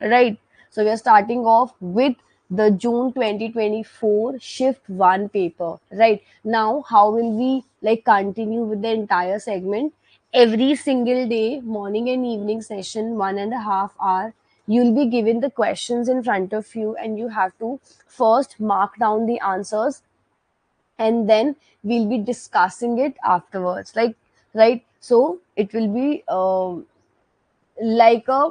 right? So we are starting off with the June 2024 shift 1 paper, right? Now how will we like continue with the entire segment? Every single day, morning and evening session, 1.5 hours, you'll be given the questions in front of you, and you have to first mark down the answers, and then we'll be discussing it afterwards, like, right? So it will be like a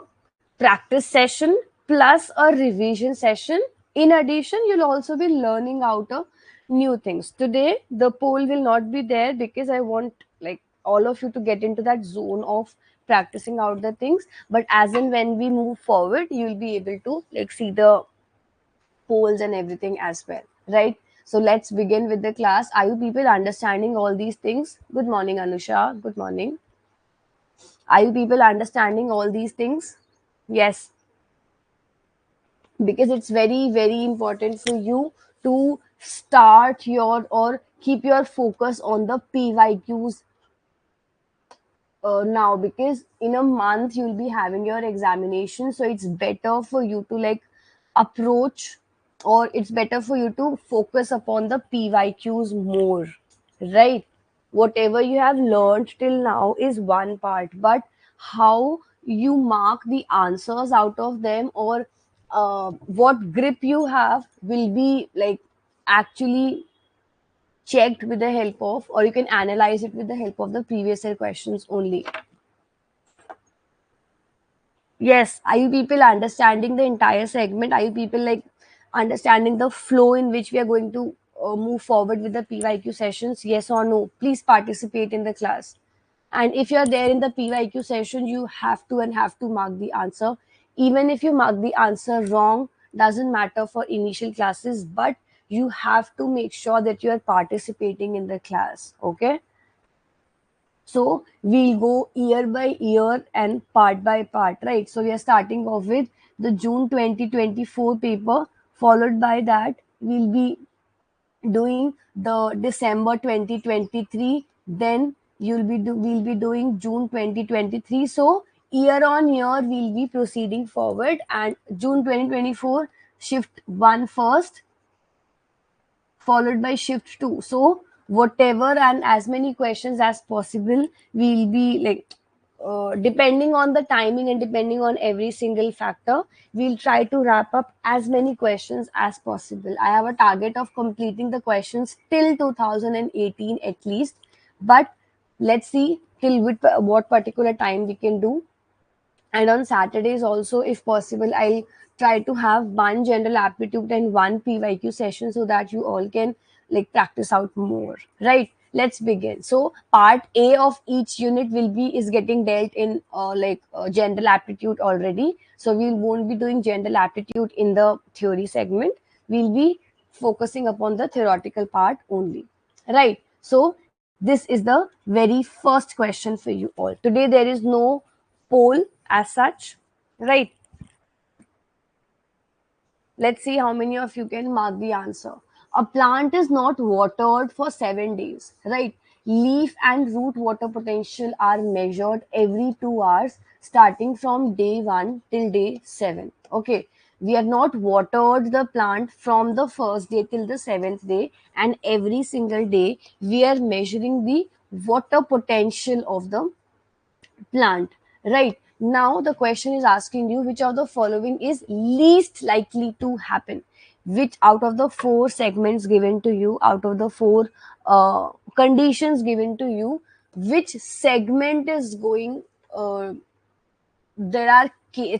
practice session plus a revision session. In addition, you'll also be learning out of new things. Today the poll will not be there because I want like all of you to get into that zone of practicing out the things, but as and when we move forward, you'll be able to like see the polls and everything as well, right? So let's begin with the class. Are you people understanding all these things? Good morning, Anusha. Good morning. Are you people understanding all these things? Yes, because it's very, very important for you to start your or keep your focus on the PYQs now, because in a month you'll be having your examination. So it's better for you to like approach, or it's better for you to focus upon the PYQs more, right? Whatever you have learned till now is one part, but how you mark the answers out of them, or what grip you have, will be like actually checked with the help of, or you can analyze it with the help of the previous year questions only. Yes, are you people understanding the entire segment? Are you people like understanding the flow in which we are going to move forward with the PYQ sessions? Yes or no? Please participate in the class. And if you're there in the PYQ session, you have to mark the answer. Even if you mark the answer wrong, doesn't matter for initial classes, but you have to make sure that you are participating in the class. Okay. So we'll go year by year and part by part, right? So we are starting off with the June 2024 paper, followed by that we'll be doing the December 2023, then we'll be doing June 2023. So year on year we'll be proceeding forward, and June 2024 shift 1 first, followed by shift 2. So whatever and as many questions as possible will be like depending on the timing and depending on every single factor, we'll try to wrap up as many questions as possible. I have a target of completing the questions till 2018 at least, but let's see till what particular time we can do. And on Saturdays also, if possible, I'll try to have one general aptitude and one PYQ session, so that you all can like practice out more, right? Let's begin. So part A of each unit will be is getting dealt in general aptitude already, so we won't be doing general aptitude in the theory segment. We'll be focusing upon the theoretical part only, right? So this is the very first question for you all. Today there is no poll as such, right? Let's see how many of you can mark the answer. A plant is not watered for 7 days, right? Leaf and root water potential are measured every 2 hours, starting from day 1 till day 7. Okay. We have not watered the plant from the first day till the seventh day, and every single day we are measuring the water potential of the plant, right? Now the question is asking you which of the following is least likely to happen. Which out of the four segments given to you, out of the four conditions given to you, which segment is going there are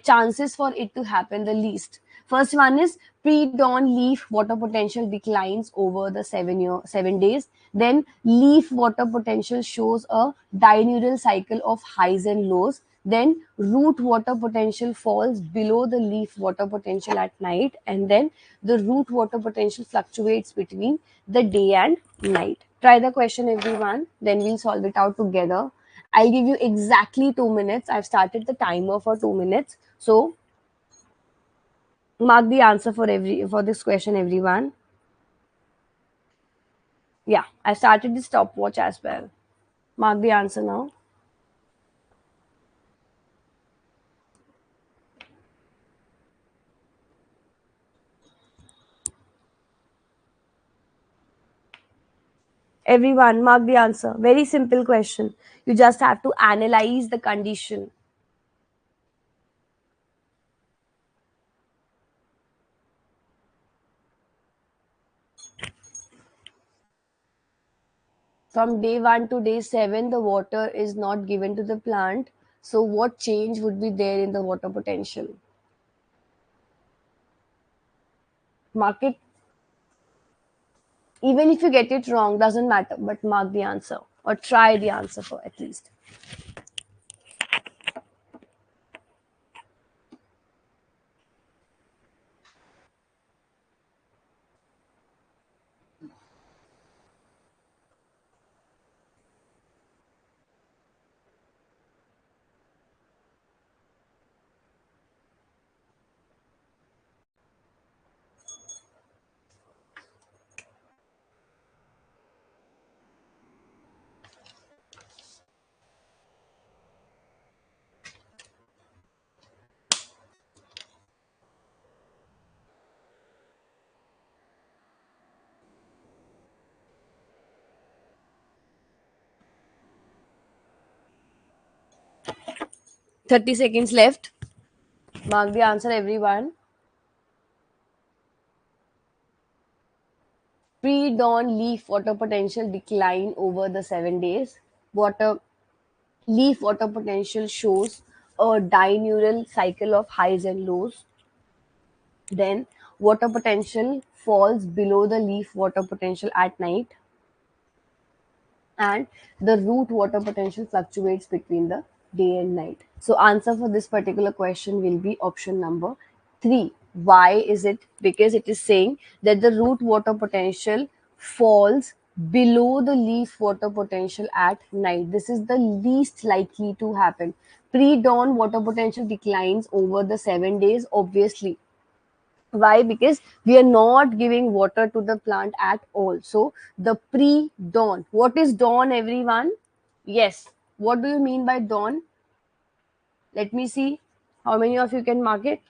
chances for it to happen the least? First one is pre-dawn leaf water potential declines over the 7 days. Then leaf water potential shows a diurnal cycle of highs and lows. Then root water potential falls below the leaf water potential at night, and then the root water potential fluctuates between the day and night. Try the question, everyone, then we'll solve it out together. I'll give you exactly 2 minutes. I've started the timer for 2 minutes. So mark the answer for this question, everyone. Yeah, I started the stopwatch as well. Mark the answer now. Everyone, mark the answer. Very simple question. You just have to analyze the condition. From day 1 to day 7, the water is not given to the plant. So, what change would be there in the water potential? Mark it. Even if you get it wrong, doesn't matter, but mark the answer or try the answer for at least. 30 seconds left. Mark the answer, everyone. Pre-dawn leaf water potential decline over the 7 days. Water leaf water potential shows a diurnal cycle of highs and lows. Then water potential falls below the leaf water potential at night, and the root water potential fluctuates between the day and night. So answer for this particular question will be option number 3. Why is it? Because it is saying that the root water potential falls below the leaf water potential at night. This is the least likely to happen. Pre-dawn water potential declines over the 7 days, obviously. Why? Because we are not giving water to the plant at all. So the pre-dawn, what is dawn, everyone? Yes, what do you mean by dawn? Let me see how many of you can mark it.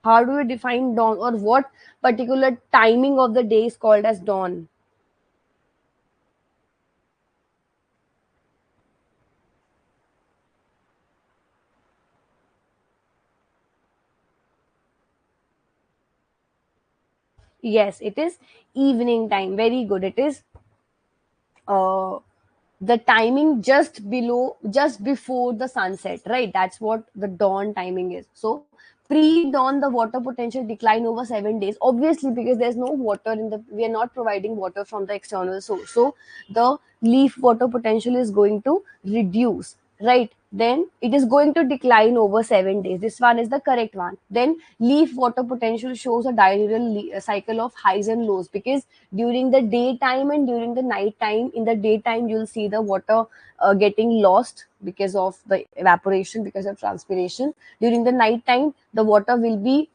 How do you define dawn, or what particular timing of the day is called as dawn? Yes, it is evening time. Very good. It is uh, the timing just before the sunset, right? That's what the dawn timing is. So pre-dawn, the water potential decline over 7 days, obviously, because there's no water in the we are not providing water from the external source, so the leaf water potential is going to reduce, right? Then it is going to decline over 7 days. This one is the correct one. Then leaf water potential shows a diurnal cycle of highs and lows, because during the daytime and during the night time, in the daytime you'll see the water getting lost because of the evaporation, because of transpiration. During the night time, the water will be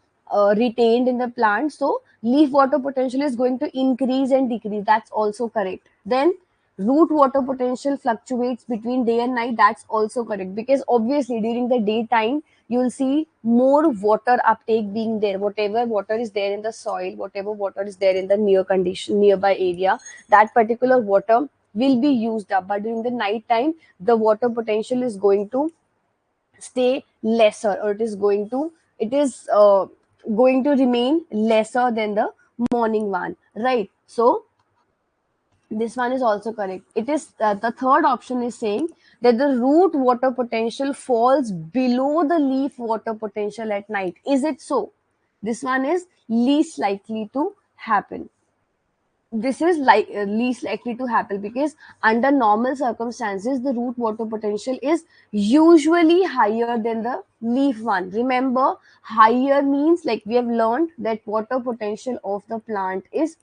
retained in the plant, so leaf water potential is going to increase and decrease. That's also correct. Then root water potential fluctuates between day and night. That's also correct, because obviously during the daytime you'll see more water uptake being there. Whatever water is there in the soil, whatever water is there in the nearby area, that particular water will be used up. But during the night time, the water potential is going to stay lesser, or it is going to remain lesser than the morning one, right? So this one is also correct. It is the third option is saying that the root water potential falls below the leaf water potential at night. Is it so? This one is least likely to happen. This is least likely to happen, because under normal circumstances the root water potential is usually higher than the leaf one. Remember, higher means, like we have learned, that water potential of the plant is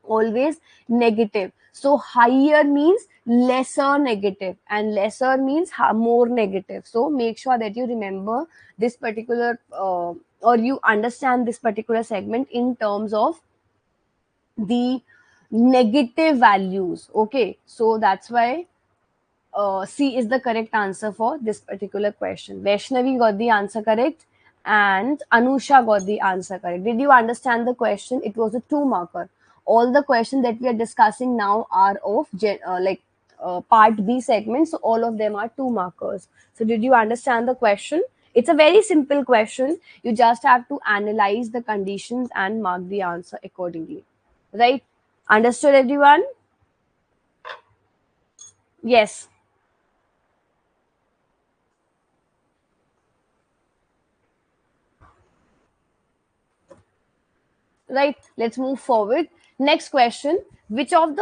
always negative. So higher means lesser negative, and lesser means more negative. So make sure that you remember this particular or you understand this particular segment in terms of the negative values. Okay, so that's why C is the correct answer for this particular question. Vaishnavi got the answer correct, and Anusha got the answer correct. Did you understand the question? It was a two marker. All the questions that we are discussing now are of part B segment, so all of them are 2 markers. So did you understand the question? It's a very simple question. You just have to analyze the conditions and mark the answer accordingly. Right? Understood, everyone? Yes. Right, let's move forward. Next question: which of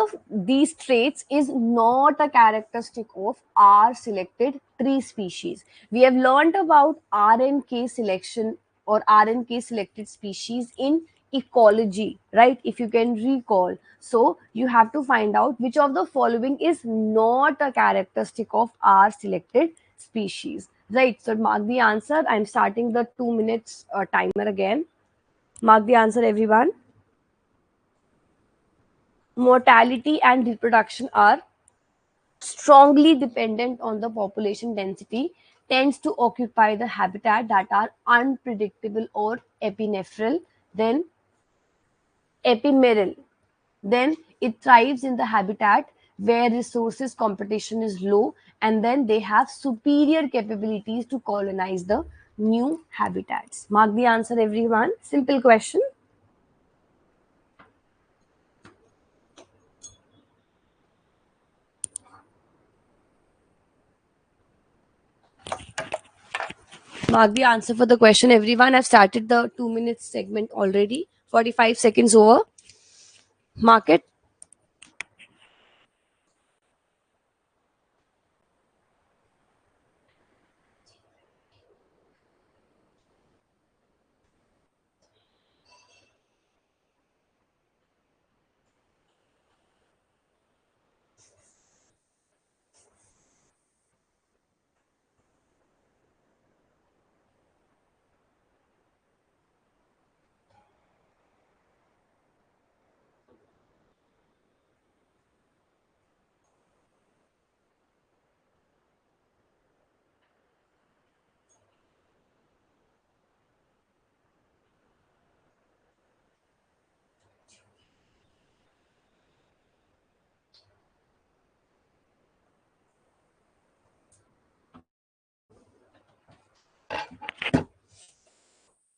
these traits is not a characteristic of our selected tree species? We have learned about RNK selection or RNK selected species in ecology, right? If you can recall, so you have to find out which of the following is not a characteristic of our selected species, right? So mark the answer. I'm starting the 2 minutes timer again. Mark the answer, everyone. Mortality and reproduction are strongly dependent on the population density, tends to occupy the habitat that are unpredictable or epinephrine, then epimeral. Then it thrives in the habitat where resources competition is low, and then they have superior capabilities to colonize the new habitats. Mark the answer, everyone. Simple question. Mark the answer for the question, everyone. I've started the 2 minutes segment already. 45 seconds over. Mark it.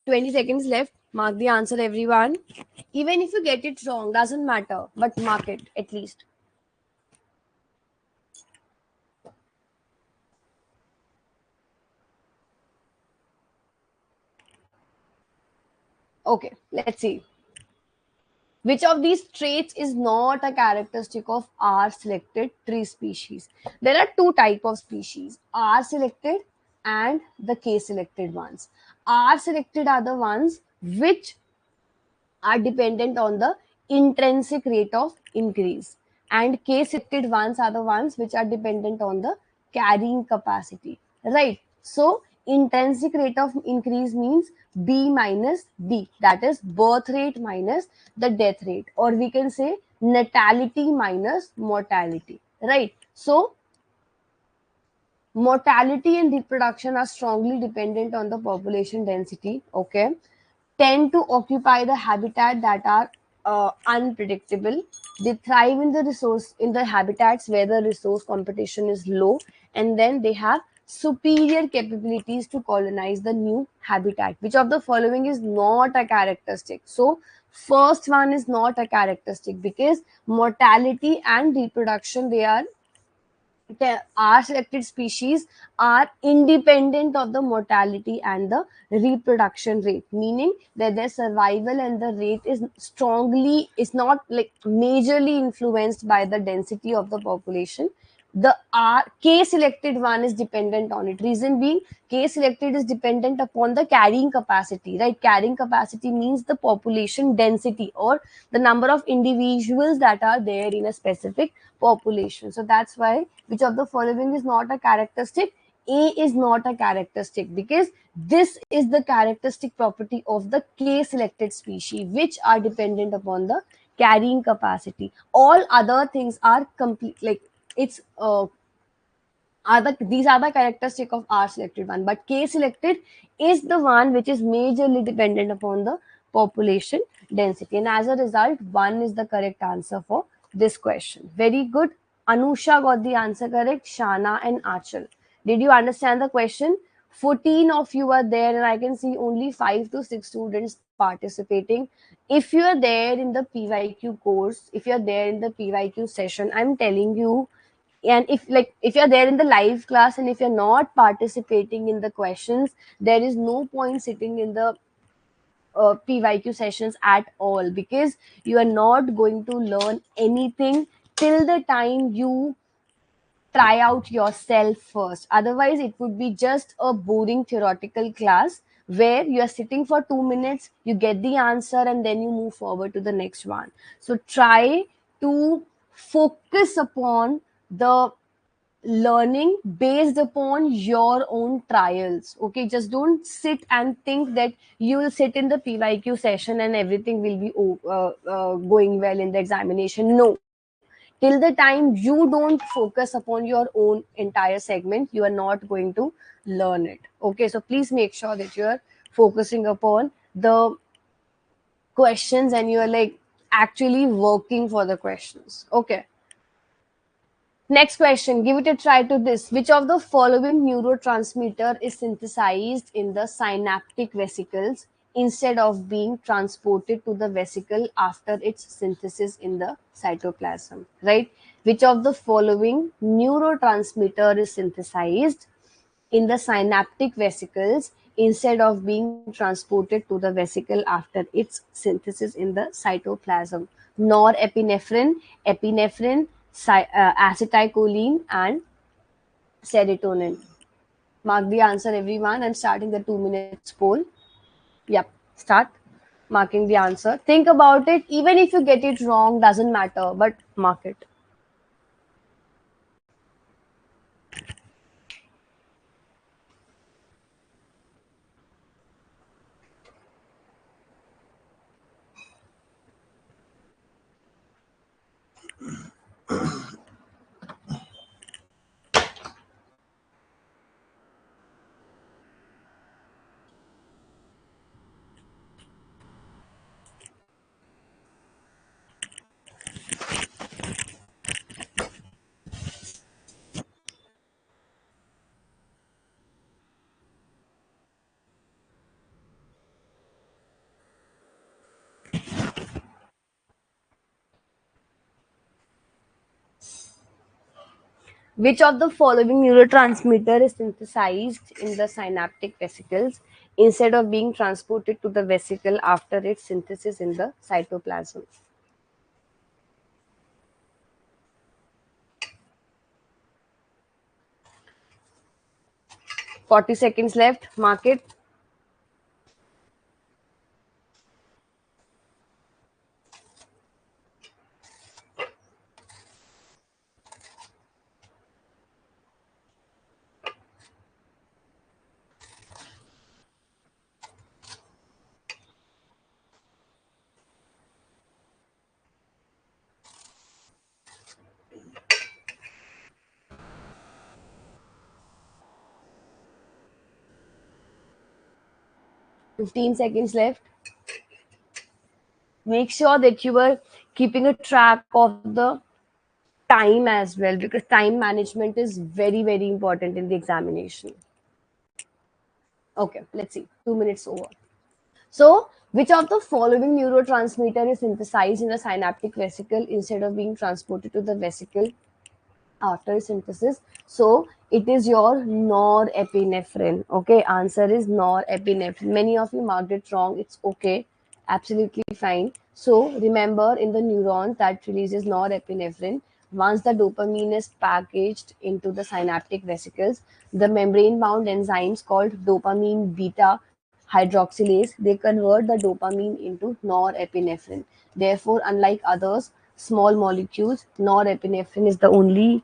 20 seconds left. Mark the answer, everyone. Even if you get it wrong, doesn't matter, but mark it at least. Okay, let's see. Which of these traits is not a characteristic of R selected tree species? There are 2 types of species: R selected and the K selected ones. R selected are the ones which are dependent on the intrinsic rate of increase, and K selected ones are the ones which are dependent on the carrying capacity, right? So intrinsic rate of increase means B minus D, that is birth rate minus the death rate, or we can say natality minus mortality, right? So mortality and reproduction are strongly dependent on the population density, okay? Tend to occupy the habitat that are unpredictable. They thrive in the resource in the habitats where the resource competition is low, and then they have superior capabilities to colonize the new habitat. Which of the following is not a characteristic? So first one is not a characteristic because mortality and reproduction, they are our selected species are independent of the mortality and the reproduction rate, meaning that their survival and the rate is not like majorly influenced by the density of the population. The R K selected one is dependent on it. Reason being, K selected is dependent upon the carrying capacity, right? Carrying capacity means the population density or the number of individuals that are there in a specific population. So that's why which of the following is not a characteristic? A is not a characteristic because this is the characteristic property of the K selected species, which are dependent upon the carrying capacity. All other things are complete, like it's these are the characteristic of R selected one, but K selected is the one which is majorly dependent upon the population density. And as a result, 1 is the correct answer for this question. Very good. Anusha got the answer correct. Shana and Achal. Did you understand the question? 14 of you are there, and I can see only 5 to 6 students participating. If you are there in the PYQ course, if you are there in the PYQ session, I'm telling you, and if you're there in the live class and if you're not participating in the questions, there is no point sitting in the PYQ sessions at all, because you are not going to learn anything till the time you try out yourself first. Otherwise, it would be just a boring theoretical class where you are sitting for 2 minutes, you get the answer, and then you move forward to the next one. So try to focus upon the learning based upon your own trials. Okay, just don't sit and think that you will sit in the PYQ session and everything will be going well in the examination. No, till the time you don't focus upon your own entire segment, you are not going to learn it. Okay, so please make sure that you are focusing upon the questions and you are like actually working for the questions. Okay. Next question, give it a try to this. Which of the following neurotransmitter is synthesized in the synaptic vesicles instead of being transported to the vesicle after its synthesis in the cytoplasm? Right? Which of the following neurotransmitter is synthesized in the synaptic vesicles instead of being transported to the vesicle after its synthesis in the cytoplasm? Norepinephrine, epinephrine, acetylcholine, and serotonin. Mark the answer, everyone. I'm starting the 2 minutes poll. Yep, start marking the answer. Think about it. Even if you get it wrong, doesn't matter, but mark it. 'Which of the following neurotransmitter is synthesized in the synaptic vesicles instead of being transported to the vesicle after its synthesis in the cytoplasm? 40 seconds left. Mark it. 15 seconds left. Make sure that you are keeping a track of the time as well, because time management is very, very important in the examination. Okay, let's see. 2 minutes over. So, which of the following neurotransmitter is synthesized in the synaptic vesicle instead of being transported to the vesicle after synthesis? So, it is your norepinephrine. Okay, answer is norepinephrine. Many of you marked it wrong. It's okay, absolutely fine. So, remember, in the neurons that releases norepinephrine, once the dopamine is packaged into the synaptic vesicles, the membrane bound enzymes called dopamine beta hydroxylase, they convert the dopamine into norepinephrine. Therefore, unlike others, small molecules, norepinephrine is the only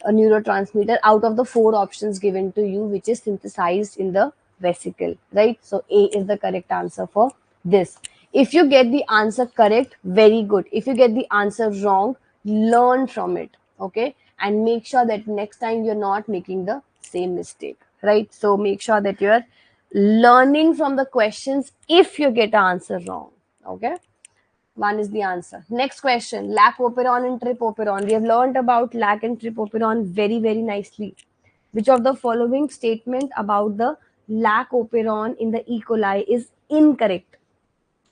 neurotransmitter out of the 4 options given to you which is synthesized in the vesicle, right? So A is the correct answer for this. If you get the answer correct, very good. If you get the answer wrong, learn from it, okay? And make sure that next time you're not making the same mistake, right? So make sure that you're learning from the questions if you get the answer wrong. Okay. One is the answer. Next question, lac operon and tripoperon. We have learned about lac and tripoperon very, very nicely. Which of the following statement about the lac operon in the E. coli is incorrect?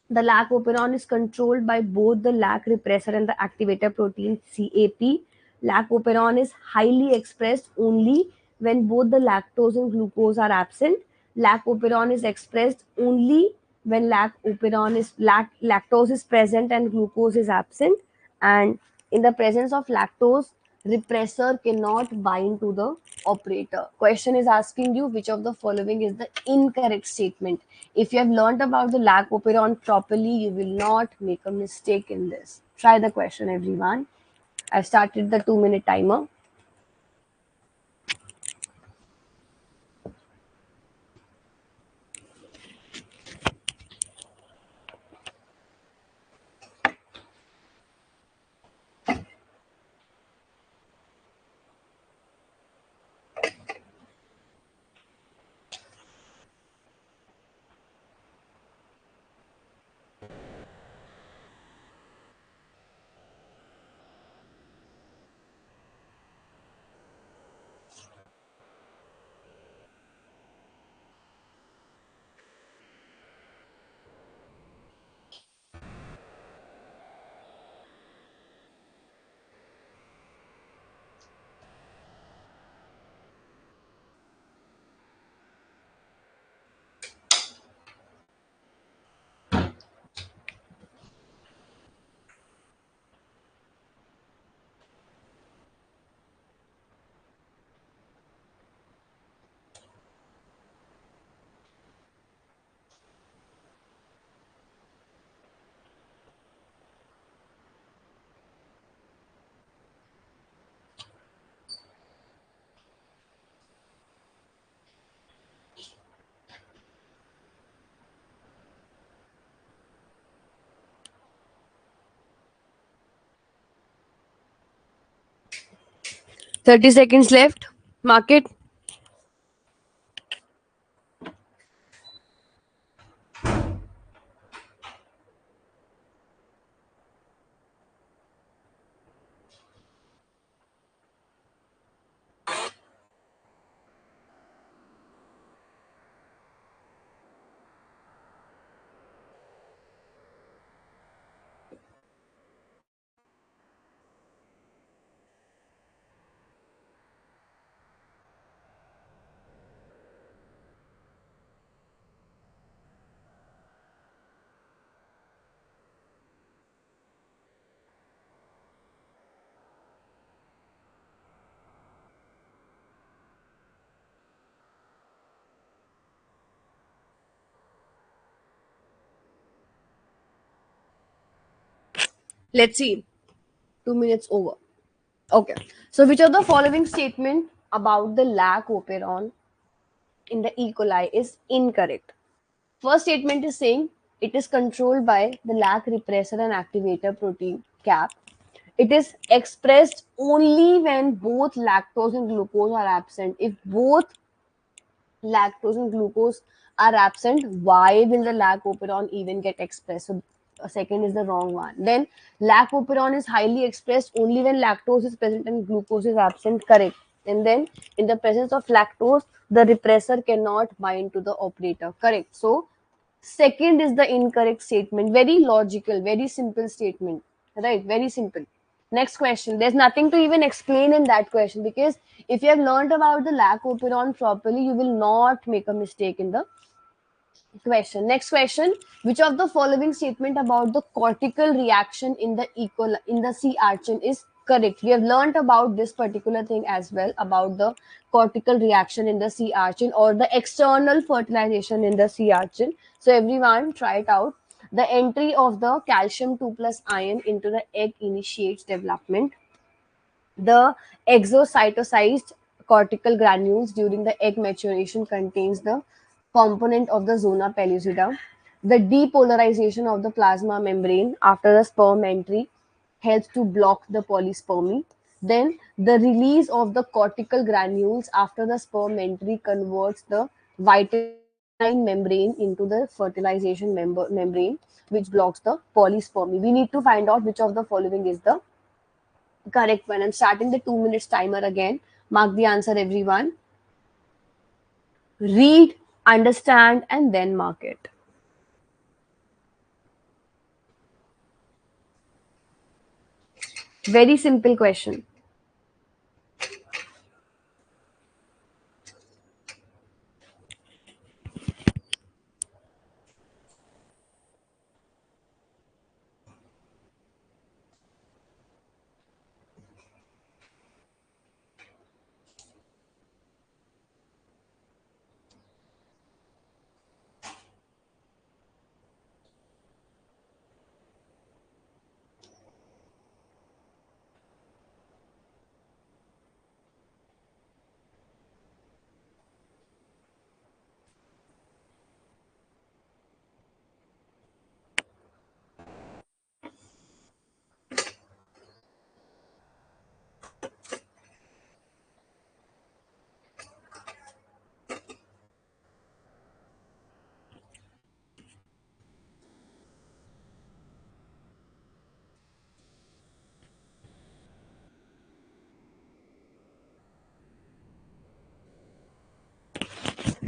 The lac operon is controlled by both the lac repressor and the activator protein CAP. Lac operon is highly expressed only when both the lactose and glucose are absent. Lac operon is expressed only when lactose is present and glucose is absent. And in the presence of lactose, repressor cannot bind to the operator. Question is asking you which of the following is the incorrect statement. If you have learned about the lac operon properly, you will not make a mistake in this. Try the question, everyone. I've started the 2-minute timer. 30 seconds left. Mark it. Let's see. 2 minutes over. Okay. So, which of the following statement about the lac operon in the E. coli is incorrect? First statement is saying it is controlled by the lac repressor and activator protein cap. It is expressed only when both lactose and glucose are absent. If both lactose and glucose are absent, why will the lac operon even get expressed? So, second is the wrong one. Then, lac operon is highly expressed only when lactose is present and glucose is absent. Correct. And then, in the presence of lactose, the repressor cannot bind to the operator. Correct. So, second is the incorrect statement. Very logical, very simple statement. Right? Very simple. Next question. There's nothing to even explain in that question because if you have learned about the lac operon properly, you will not make a mistake in the question. Next question. Which of the following statement about the cortical reaction in the in the sea urchin is correct? We have learned about this particular thing as well about the cortical reaction in the sea urchin or the external fertilization in the sea urchin. So everyone try it out. The entry of the calcium 2 plus ion into the egg initiates development. The exocytosized cortical granules during the egg maturation contains the component of the zona pellucida. The depolarization of the plasma membrane after the sperm entry helps to block the polyspermy. Then the release of the cortical granules after the sperm entry converts the vitamin membrane into the fertilization membrane, which blocks the polyspermy. We need to find out which of the following is the correct one. I'm starting the 2 minutes timer again. Mark the answer, everyone. Read, understand, and then mark it. Very simple question.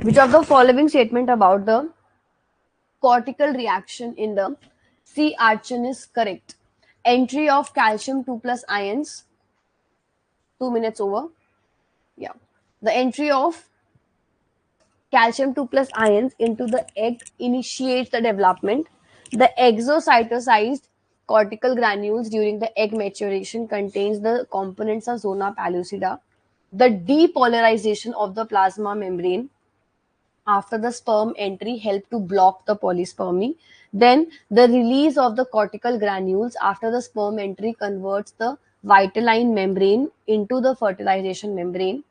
Which of the following statement about the cortical reaction in the sea urchin is correct? Entry of calcium 2 plus ions, 2 minutes over. Yeah. The entry of calcium 2 plus ions into the egg initiates the development. The exocytosized cortical granules during the egg maturation contains the components of zona pellucida. The depolarization of the plasma membrane after the sperm entry help to block the polyspermy. Then the release of the cortical granules after the sperm entry converts the vitelline membrane into the fertilization membrane,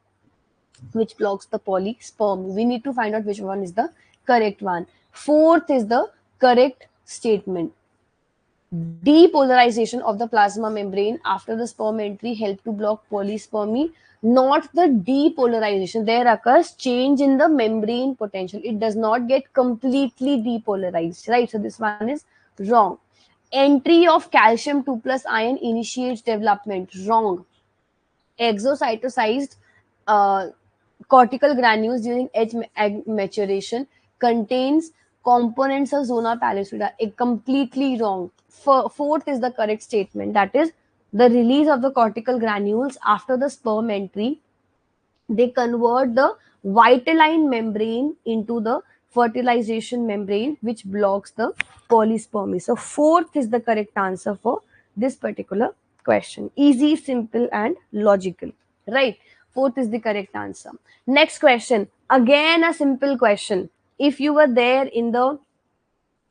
which blocks the polysperm. We need to find out which one is the correct one. Fourth is the correct statement. Depolarization of the plasma membrane after the sperm entry help to block polyspermy, not the depolarization. There occurs change in the membrane potential. It does not get completely depolarized, right? So this one is wrong. Entry of calcium 2 plus ion initiates development. Wrong. Exocytosized uh, cortical granules during egg maturation contains components of zona pellucida. Completely wrong. Fourth is the correct statement. That is the release of the cortical granules after the sperm entry. They convert the vitelline membrane into the fertilization membrane, which blocks the polyspermy. So fourth is the correct answer for this particular question. Easy, simple, and logical. Right? Fourth is the correct answer. Next question. Again, a simple question. If you were there in the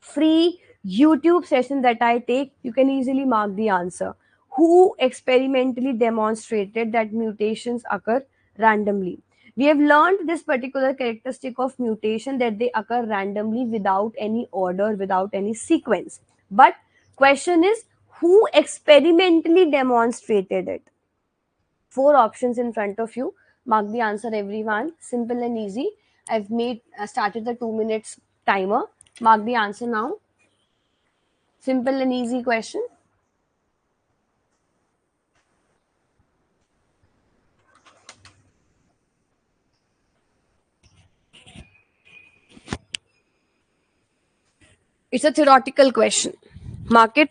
free YouTube session that I take, you can easily mark the answer. Who experimentally demonstrated that mutations occur randomly? We have learned this particular characteristic of mutation, that they occur randomly without any order, without any sequence. But question is, who experimentally demonstrated it? Four options in front of you. Mark the answer, everyone. Simple and easy. I've made started the 2 minutes timer. Mark the answer now. Simple and easy question. It's a theoretical question. Mark it.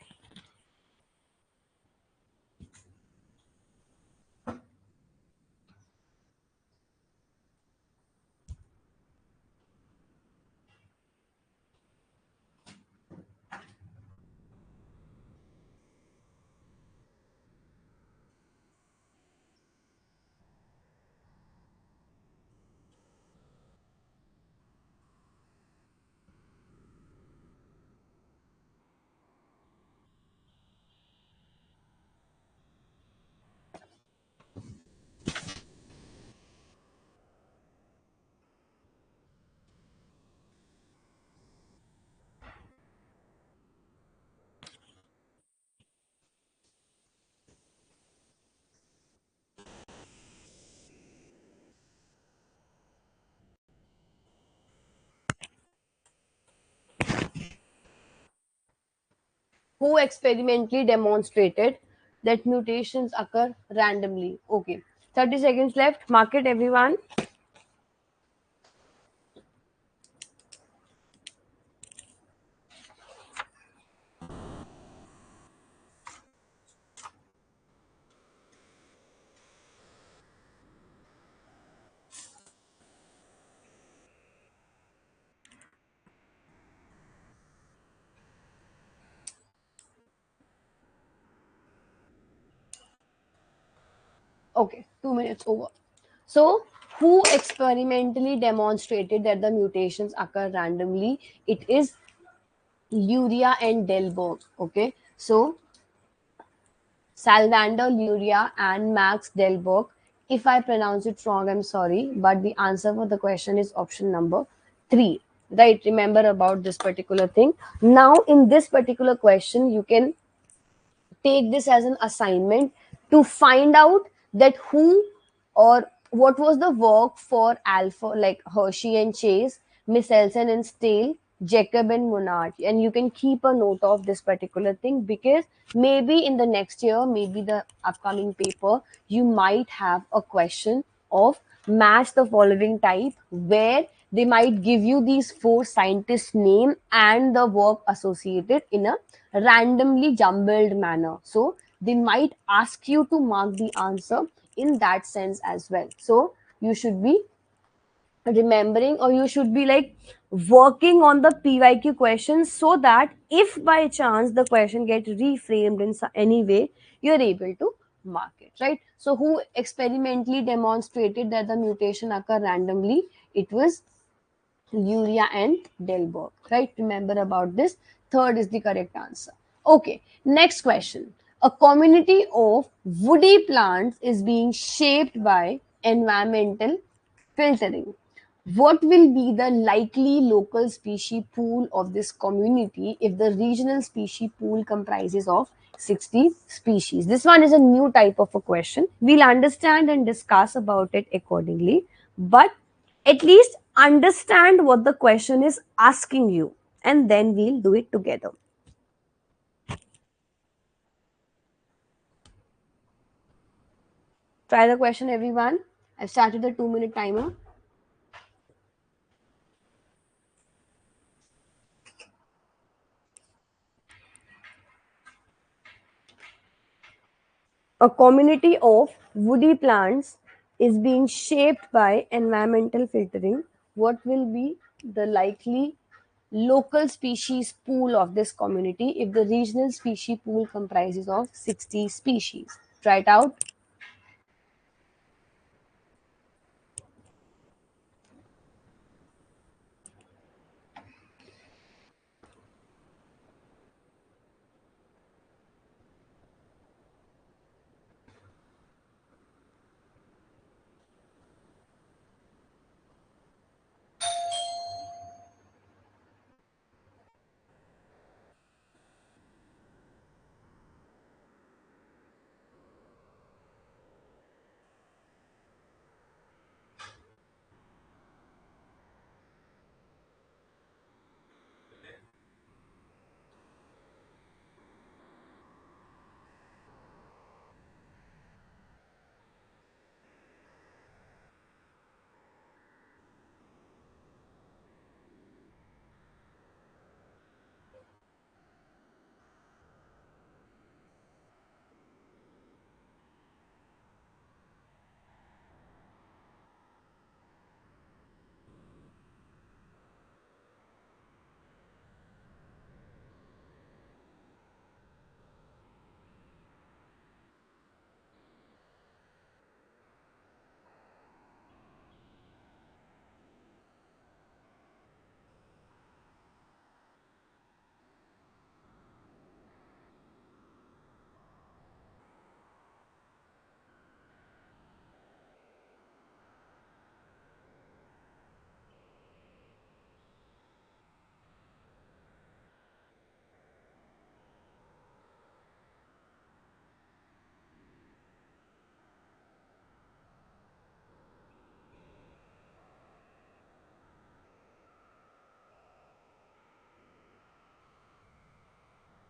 Who experimentally demonstrated that mutations occur randomly? Okay, 30 seconds left. Mark it, everyone. Okay, 2 minutes over. So, who experimentally demonstrated that the mutations occur randomly? It is Luria and Delberg. Okay, so Salvander Luria and Max Delberg. If I pronounce it wrong, I'm sorry, but the answer for the question is option number three. Right? Remember about this particular thing. Now, in this particular question, you can take this as an assignment to find out that who or what was the work for Alpha, like Hershey and Chase, Miss Elson and Stale, Jacob and Monod. And you can keep a note of this particular thing, because maybe in the next year, maybe the upcoming paper, you might have a question of match the following type, where they might give you these four scientists name and the work associated in a randomly jumbled manner. So they might ask you to mark the answer in that sense as well. So you should be remembering, or you should be like working on the pyq questions, so that if by chance the question get reframed in any way, you're able to mark it, right? So who experimentally demonstrated that the mutation occur randomly? It was Luria and Delberg, right? Remember about this. Third is the correct answer. Okay, next question. A community of woody plants is being shaped by environmental filtering. What will be the likely local species pool of this community if the regional species pool comprises of 60 species? This one is a new type of a question. We'll understand and discuss about it accordingly, but at least understand what the question is asking you, and then we'll do it together. Try the question, everyone. I've started the 2 minute timer. A community of woody plants is being shaped by environmental filtering. What will be the likely local species pool of this community if the regional species pool comprises of 60 species? Try it out.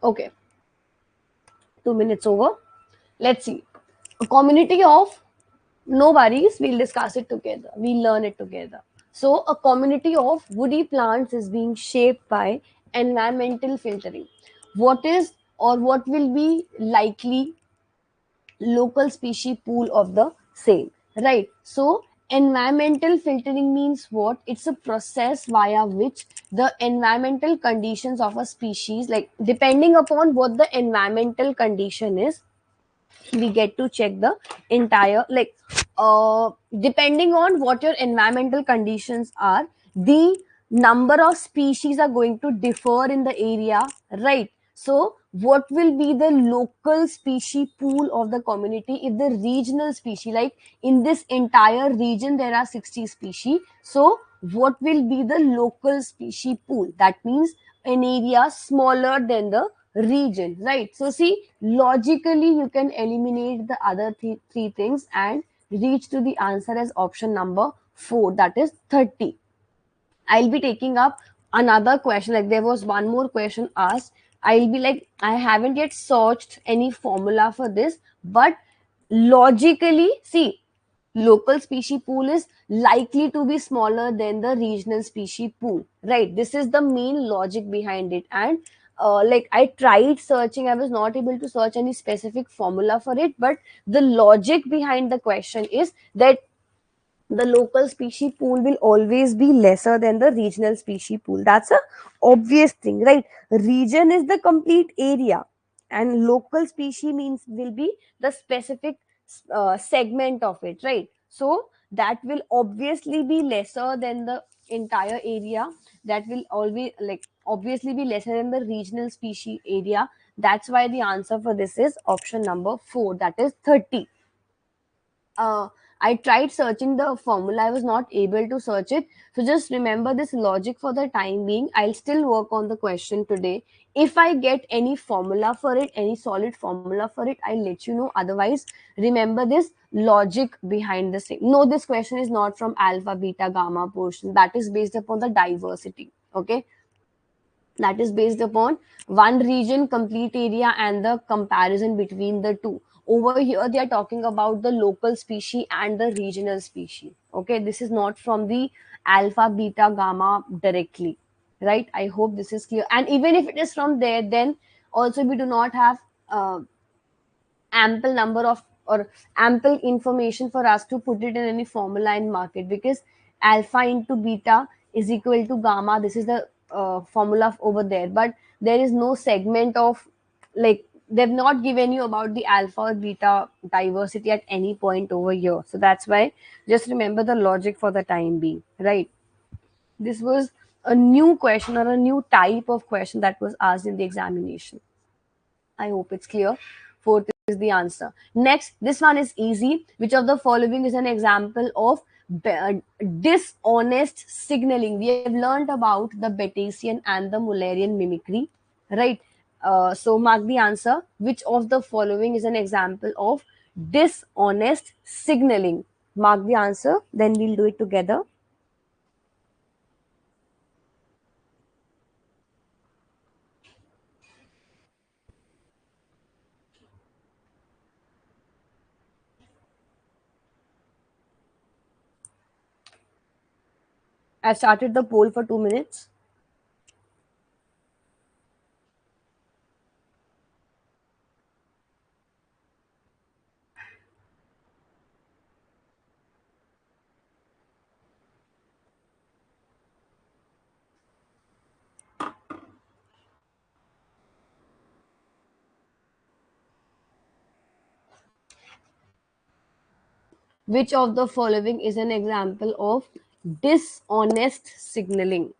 Okay. 2 minutes over. Let's see. A community of, no worries, we'll discuss it together. We'll learn it together. So, a community of woody plants is being shaped by environmental filtering. What is or what will be likely local species pool of the same, right? So environmental filtering means what? It's a process via which the environmental conditions of a species, like depending upon what the environmental condition is, we get to check the entire, like depending on what your environmental conditions are, the number of species are going to differ in the area, right? So what will be the local species pool of the community if the regional species, like in this entire region there are 60 species, so what will be the local species pool? That means an area smaller than the region, right? So see, logically you can eliminate the other three things and reach to the answer as option number 4, that is 30. I'll be taking up another question. Like there was one more question asked. I'll be like, I haven't yet searched any formula for this, but logically, see, local species pool is likely to be smaller than the regional species pool, right? This is the main logic behind it. And like I tried searching, I was not able to search any specific formula for it, but the logic behind the question is that the local species pool will always be lesser than the regional species pool. That's a obvious thing, right? Region is the complete area, and local species means will be the specific segment of it, right? So that will obviously be lesser than the entire area. That will always, like, obviously be lesser than the regional species area. That's why the answer for this is option number 4, that is 30. I tried searching the formula, I was not able to search it. So just remember this logic for the time being. I'll still work on the question today. If I get any formula for it, any solid formula for it, I'll let you know. Otherwise, remember this logic behind the same. No, this question is not from alpha, beta, gamma portion. That is based upon the diversity. Okay, that is based upon one region complete area and the comparison between the two. Over here they are talking about the local species and the regional species. Okay, this is not from the alpha, beta, gamma directly, right? I hope this is clear. And even if it is from there, then also we do not have ample number of or ample information for us to put it in any formula in market, because alpha into beta is equal to gamma. This is the formula over there, but there is no segment of, like, they've not given you about the alpha or beta diversity at any point over here. So that's why just remember the logic for the time being, right? This was a new question or a new type of question that was asked in the examination. I hope it's clear. Fourth is the answer. Next, this one is easy. Which of the following is an example of dishonest signaling? We have learned about the Batesian and the Mullerian mimicry, right? So mark the answer. Which of the following is an example of dishonest signaling? Mark the answer. Then we'll do it together. I've started the poll for 2 minutes. Which of the following is an example of dishonest signaling?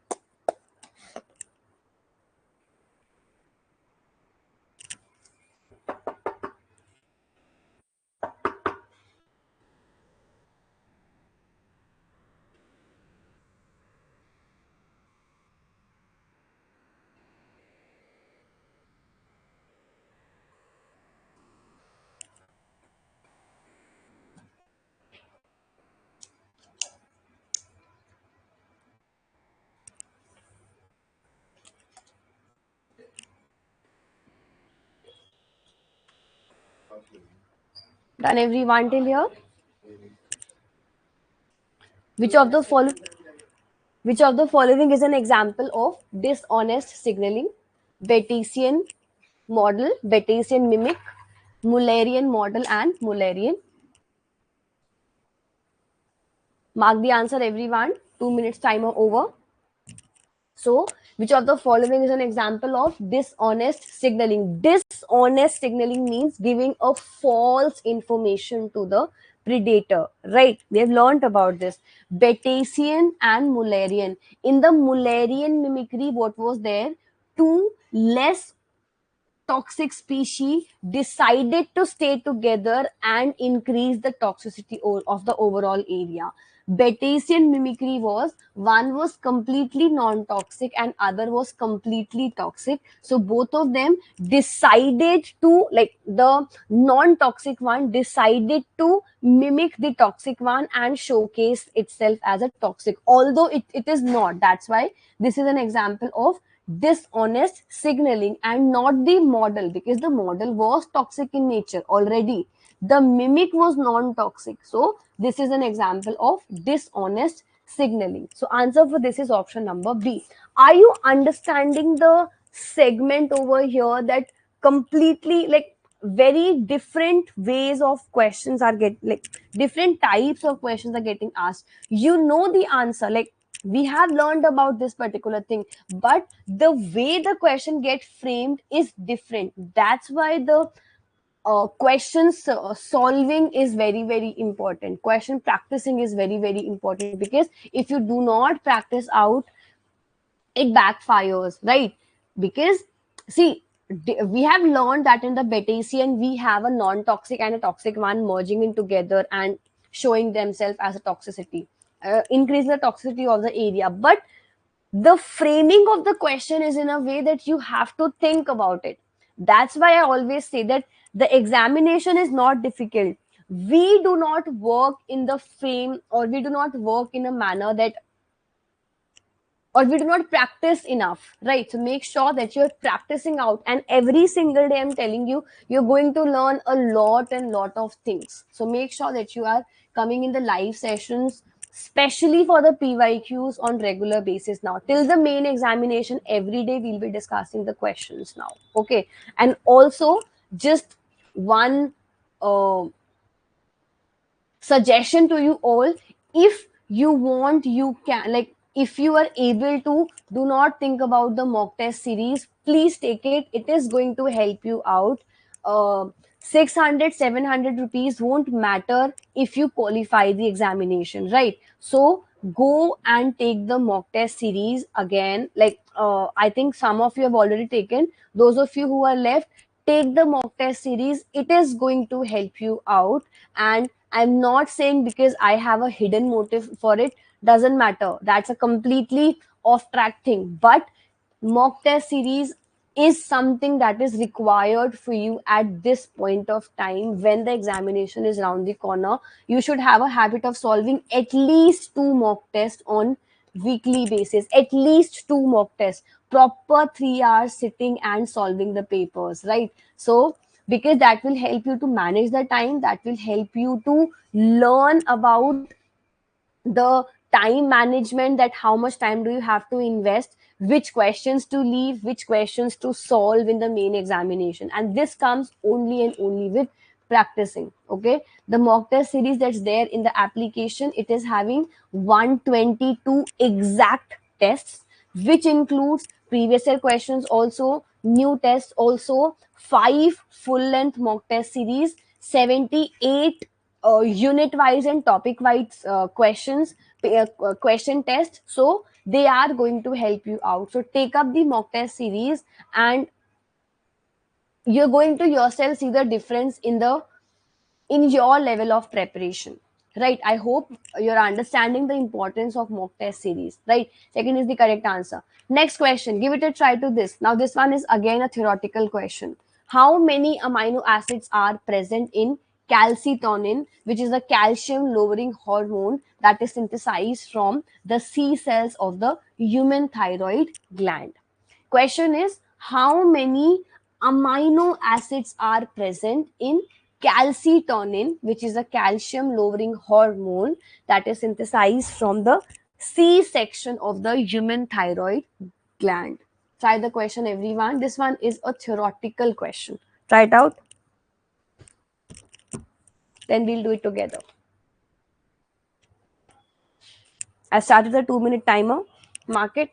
Done everyone till here? Which of the follow which of the following is an example of dishonest signaling? Batesian model, Batesian mimic, Mullerian model, and Mullerian. Mark the answer, everyone. 2 minutes timer over. So, which of the following is an example of dishonest signaling? Dishonest signaling means giving a false information to the predator, right? They've learned about this. Batesian and Mullerian. In the Mullerian mimicry, what was there? Two less toxic species decided to stay together and increase the toxicity of the overall area. Batesian mimicry was one was completely non-toxic and other was completely toxic. So both of them decided to, like, the non-toxic one decided to mimic the toxic one and showcase itself as a toxic, although it is not. That's why this is an example of dishonest signaling and not the model, because the model was toxic in nature already. The mimic was non-toxic. So this is an example of dishonest signaling. So answer for this is option number B. Are you understanding the segment over here, that completely, like, very different ways of questions are get, like, different types of questions are getting asked? You know the answer, like, we have learned about this particular thing, but the way the question get framed is different. That's why the questions solving is very very important. Question practicing is very very important, because if you do not practice out, it backfires, right? Because, see, we have learned that in the Batesian we have a non-toxic and a toxic one merging in together and showing themselves as a toxicity, increase the toxicity of the area. But the framing of the question is in a way that you have to think about it. That's why I always say that the examination is not difficult. We do not work in the frame, or we do not work in a manner that, or we do not practice enough, right? So make sure that you're practicing out, and every single day I'm telling you, you're going to learn a lot and lot of things. So make sure that you are coming in the live sessions, especially for the PYQs, on regular basis. Now till the main examination, every day we'll be discussing the questions now, okay? And also, just one uh, suggestion to you all: if you want, you can, like, if you are able to, do not think about the mock test series. Please take it, it is going to help you out. 600 rupees won't matter if you qualify the examination, right? So go and take the mock test series again. Like, I think some of you have already taken. Those of you who are left, take the mock test series, it is going to help you out. And I'm not saying because I have a hidden motive for it, doesn't matter, that's a completely off track thing. But mock test series is something that is required for you at this point of time. When the examination is around the corner, you should have a habit of solving at least two mock tests on weekly basis. At least two mock tests, proper 3 hours sitting and solving the papers, right? So because that will help you to manage the time, that will help you to learn about the time management, that how much time do you have to invest, which questions to leave, which questions to solve in the main examination. And this comes only and only with practicing, okay? The mock test series that's there in the application, it is having 122 exact tests, which includes previous year questions also, new tests also, 5 full length mock test series, 78 unit wise and topic wise questions, question test. So they are going to help you out. So take up the mock test series, and you're going to yourself see the difference in your level of preparation, right? I hope you're understanding the importance of mock test series, right? Second is the correct answer. Next question, give it a try to this. Now this one is again a theoretical question. How many amino acids are present in calcitonin, which is a calcium lowering hormone that is synthesized from the C cells of the human thyroid gland? Question is, how many amino acids are present in calcitonin, which is a calcium lowering hormone that is synthesized from the C section of the human thyroid gland. Try the question, everyone. This one is a theoretical question. Try it out. Then we'll do it together. I started the 2 minute timer. Mark it.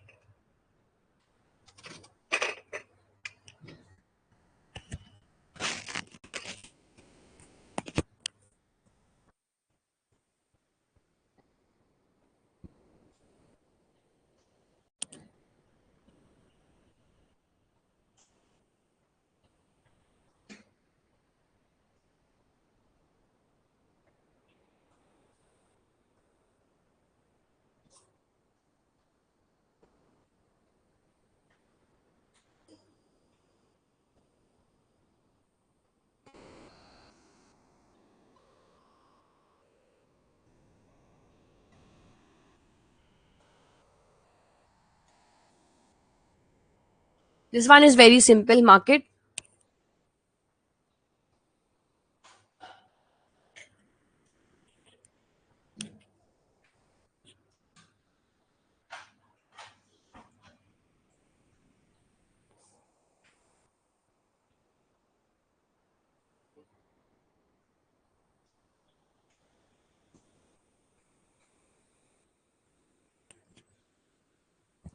This one is very simple. Mark it.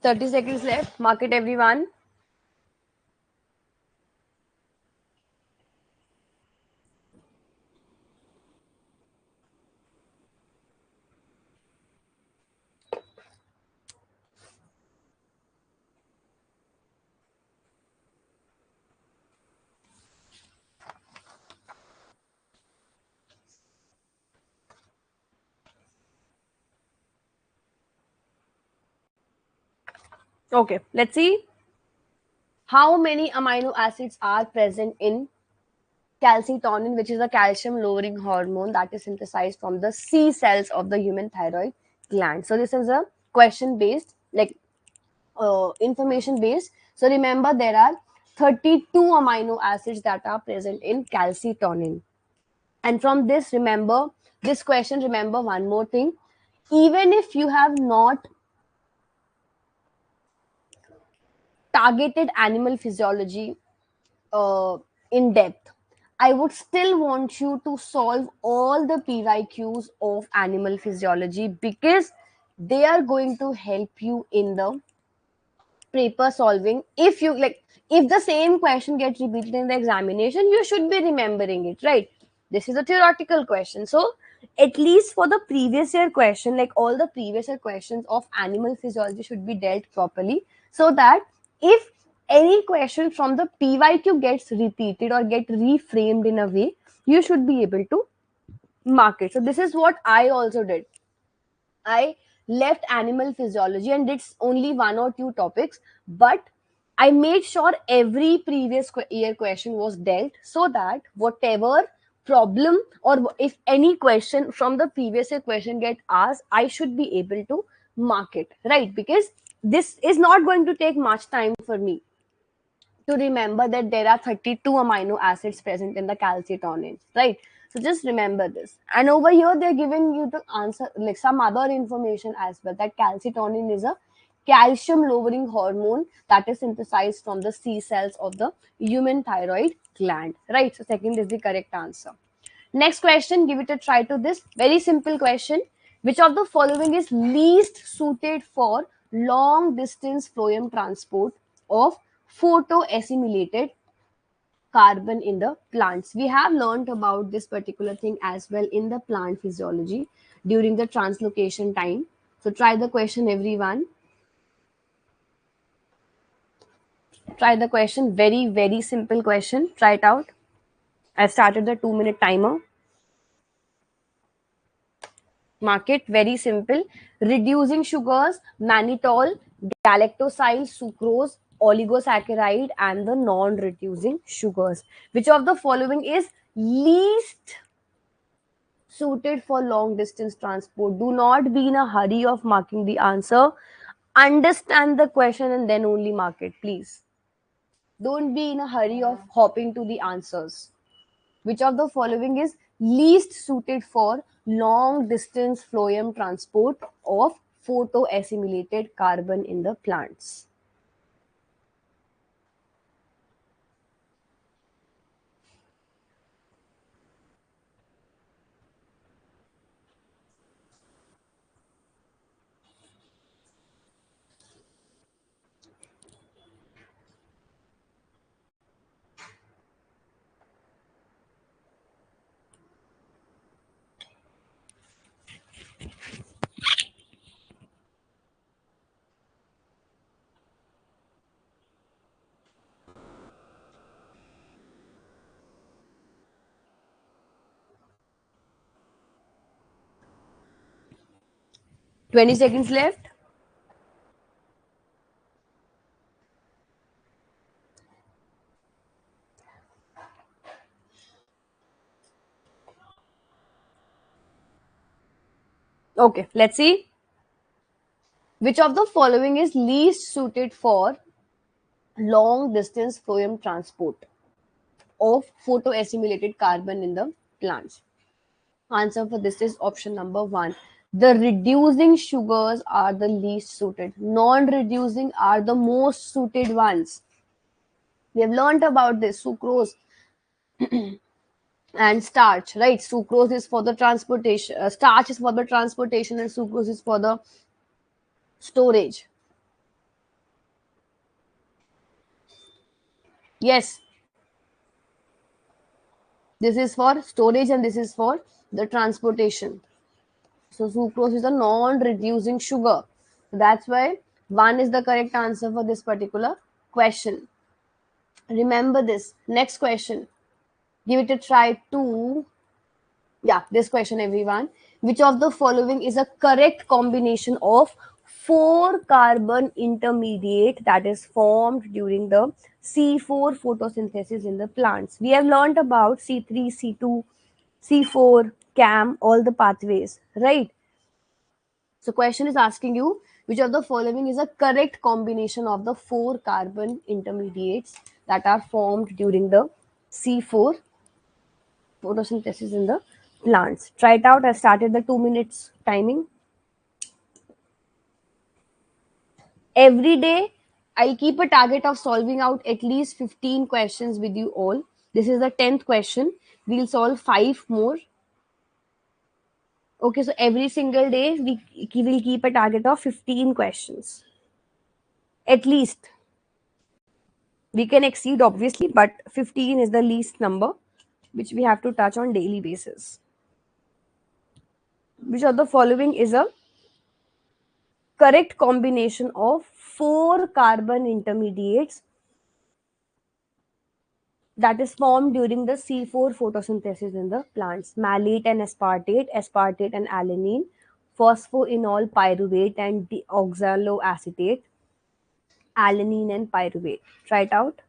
30 seconds left. Mark it, everyone. Okay, let's see how many amino acids are present in calcitonin, which is a calcium lowering hormone that is synthesized from the C cells of the human thyroid gland. So this is a question based, like information based. So remember, there are 32 amino acids that are present in calcitonin. And from this, remember this question, remember one more thing. Even if you have not targeted animal physiology in depth, I would still want you to solve all the PYQs of animal physiology, because they are going to help you in the paper solving. If you like, if the same question gets repeated in the examination, you should be remembering it, right? This is a theoretical question. So at least for the previous year question, like all the previous year questions of animal physiology should be dealt properly, so that if any question from the PYQ gets repeated or get reframed in a way, you should be able to mark it. So this is what I also did. I left animal physiology and did only one or two topics, but I made sure every previous year question was dealt, so that whatever problem or if any question from the previous year question get asked, I should be able to mark it, right? Because this is not going to take much time for me to remember that there are 32 amino acids present in the calcitonin, right? So just remember this. And over here, they're giving you the answer, like some other information as well, that calcitonin is a calcium lowering hormone that is synthesized from the C cells of the human thyroid gland, right? So second is the correct answer. Next question, give it a try to this. Very simple question. Which of the following is least suited for long distance phloem transport of photoassimilated carbon in the plants? We have learned about this particular thing as well in the plant physiology during the translocation time. So try the question, everyone. Try the question. Very, very simple question. Try it out. I've started the 2 minute timer. Market very simple. Reducing sugars, mannitol, galactoside, sucrose, oligosaccharide, and the non-reducing sugars. Which of the following is least suited for long distance transport? Do not be in a hurry of marking the answer. Understand the question and then only mark it, please. Don't be in a hurry of hopping to the answers. Which of the following is least suited for long distance phloem transport of photo assimilated carbon in the plants? 20 seconds left. Okay, let's see. Which of the following is least suited for long distance phloem transport of photo assimilated carbon in the plants? Answer for this is option number one. The reducing sugars are the least suited. Non-reducing are the most suited ones. We have learned about this sucrose and starch, right? Sucrose is for the transportation, starch is for the transportation, and sucrose is for the storage. Yes, this is for storage and this is for the transportation. So sucrose is a non-reducing sugar. That's why one is the correct answer for this particular question. Remember this. Next question. Give it a try too. Yeah, this question, everyone. Which of the following is a correct combination of four carbon intermediate that is formed during the C4 photosynthesis in the plants? We have learned about C3, C2, C4, CAM, all the pathways, right? So question is asking you which of the following is a correct combination of the four carbon intermediates that are formed during the C4 photosynthesis in the plants. Try it out. I started the 2 minutes timing. Every day, I'll keep a target of solving out at least 15 questions with you all. This is the 10th question. We'll solve five more. Okay, so every single day, we will keep a target of 15 questions. At least. We can exceed, obviously, but 15 is the least number which we have to touch on daily basis. Which of the following is a correct combination of four carbon intermediates that is formed during the C4 photosynthesis in the plants? Malate and aspartate, aspartate and alanine, phosphoenol pyruvate and deoxaloacetate, alanine and pyruvate. Try it out.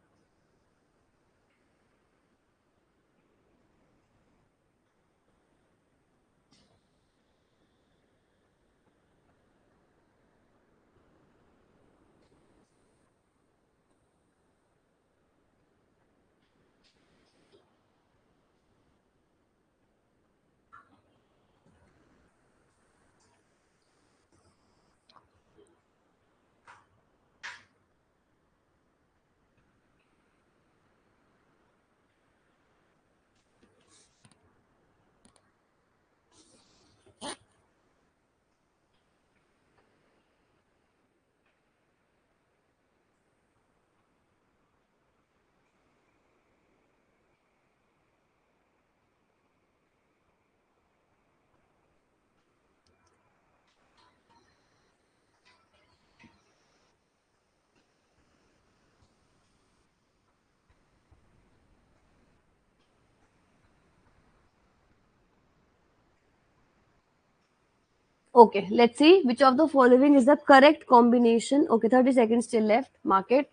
Okay, let's see which of the following is the correct combination. Okay, 30 seconds still left. Mark it.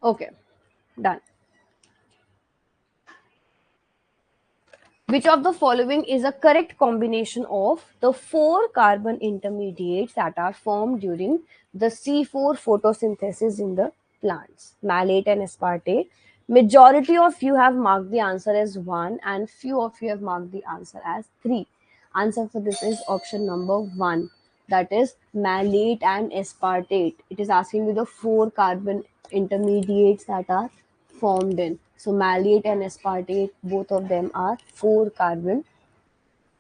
Okay, done. Which of the following is a correct combination of the four carbon intermediates that are formed during the C4 photosynthesis in the plants? Malate and aspartate. Majority of you have marked the answer as 1 and few of you have marked the answer as 3. Answer for this is option number 1. That is malate and aspartate. It is asking you the four carbon intermediates that are formed in. So malate and aspartate, both of them are four carbon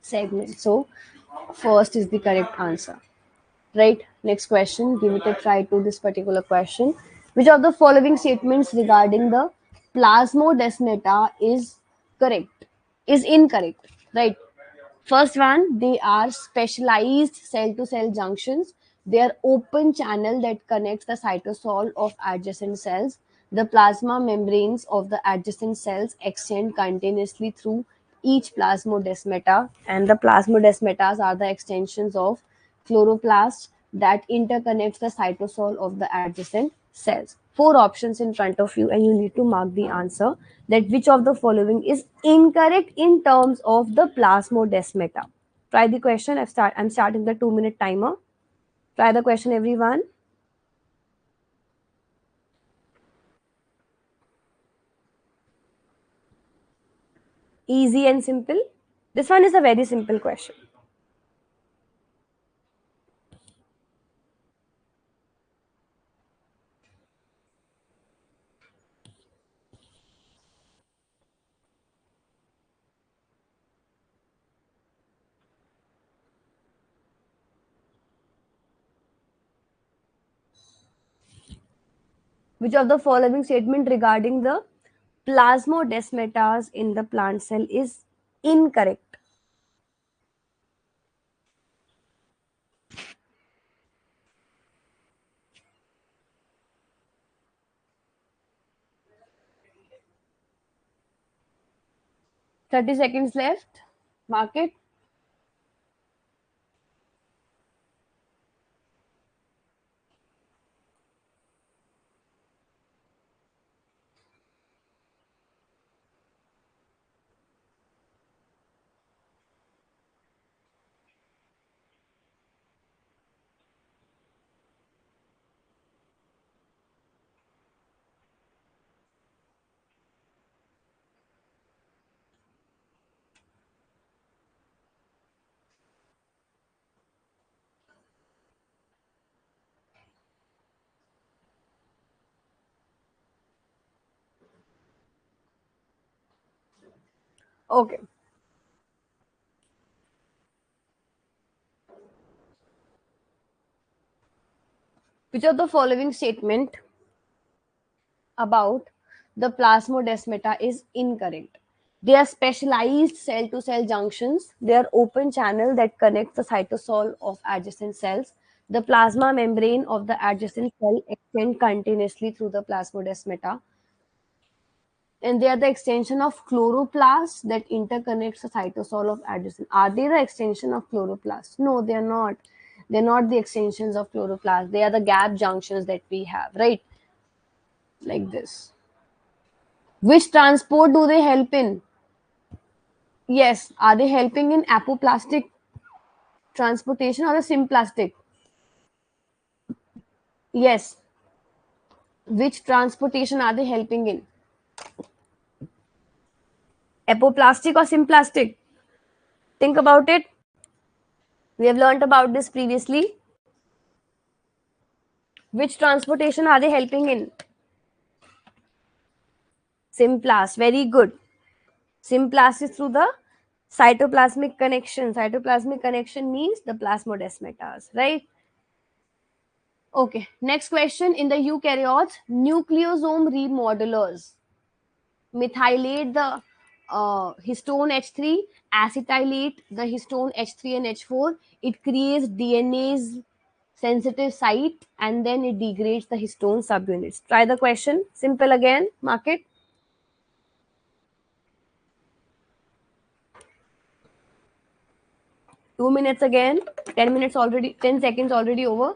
segments. So first is the correct answer. Right. Next question. Give it a try to this particular question. Which of the following statements regarding the plasmodesmata is correct? Is incorrect. Right. First one, they are specialized cell to cell junctions. They are open channel that connects the cytosol of adjacent cells. The plasma membranes of the adjacent cells extend continuously through each plasmodesmata, and the plasmodesmatas are the extensions of chloroplasts that interconnects the cytosol of the adjacent cells. Four options in front of you, and you need to mark the answer that which of the following is incorrect in terms of the plasmodesmata. Try the question. I'm starting the 2 minute timer. Try the question, everyone. Easy and simple. This one is a very simple question. Which of the following statement regarding the plasmodesmatas in the plant cell is incorrect? 30 seconds left. Mark it. Okay. Which of the following statement about the plasmodesmata is incorrect? They are specialized cell to cell junctions. They are open channel that connects the cytosol of adjacent cells. The plasma membrane of the adjacent cell extend continuously through the plasmodesmata, and they are the extension of chloroplast that interconnects the cytosol of adjacent. Are they the extension of chloroplast? No, they are not. They're not the extensions of chloroplast. They are the gap junctions that we have, right? Like this. Which transport do they help in? Yes. Are they helping in apoplastic transportation or a symplastic? Yes. Which transportation are they helping in? Apoplastic or symplastic? Think about it. We have learnt about this previously. Which transportation are they helping in? Symplast. Very good. Symplast is through the cytoplasmic connection. Cytoplasmic connection means the plasmodesmatas, right? Okay. Next question. In the eukaryotes, nucleosome remodelers methylate the histone H3, acetylate the histone H3 and H4. It creates DNA's sensitive site and then it degrades the histone subunits. Try the question. Simple again. Mark it. 2 minutes again. 10 minutes already. 10 seconds already over.